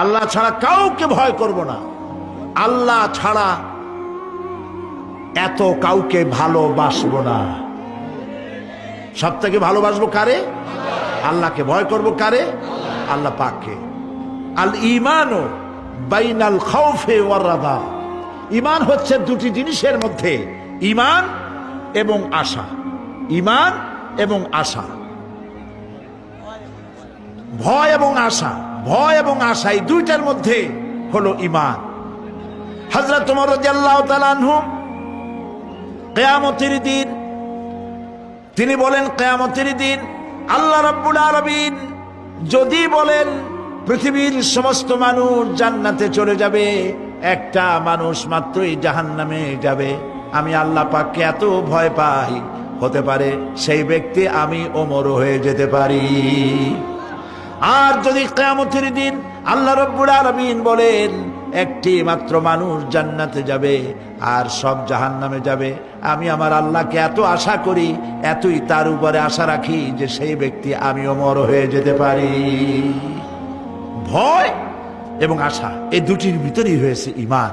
আল্লাহ ছাড়া কাউকে ভয় করব না, আল্লাহ ছাড়া এত কাউকে ভালোবাসবো না। সব থেকে ভালোবাসবো কারে? আল্লাহকে। ভয় করব কারে? আল্লাহ পাককে। আল ঈমানু বাইনাল খাউফি ওয়ার রাদা। ঈমান হচ্ছে দুটি জিনিসের মধ্যে, ঈমান এবং আশা। ঈমান এবং আশা, ভয় এবং আশা। ভয় এবং আশা এই দুইটার মধ্যে হলো ঈমান। হযরত ওমর রাদিয়াল্লাহু তাআলা আনহু কিয়ামতের দিন তিনি বলেন, কিয়ামতের দিন আল্লাহ রাব্বুল আলামিন যদি বলেন পৃথিবীর সমস্ত মানুষ জান্নাতে চলে যাবে, একটা মানুষ মাত্রই জাহান্নামে যাবে, আমি আল্লাহ পাককে এত ভয় পাই, হতে পারে সেই ব্যক্তি আমি ওমর হয়ে যেতে পারি। আর যদি কিয়ামতের দিন আল্লাহ রাব্বুল আলামিন বলেন একটি মাত্র মানুষ জান্নাতে যাবে আর সব জাহান্নামে যাবে, আমি আমার আল্লাহকে এত আশা করি, এতই তার উপরে আশা রাখি যে সেই ব্যক্তি আমি ওমর হয়ে যেতে পারি। ভয় এবং আশা এই দুটির ভিতরেই হয়েছে ঈমান।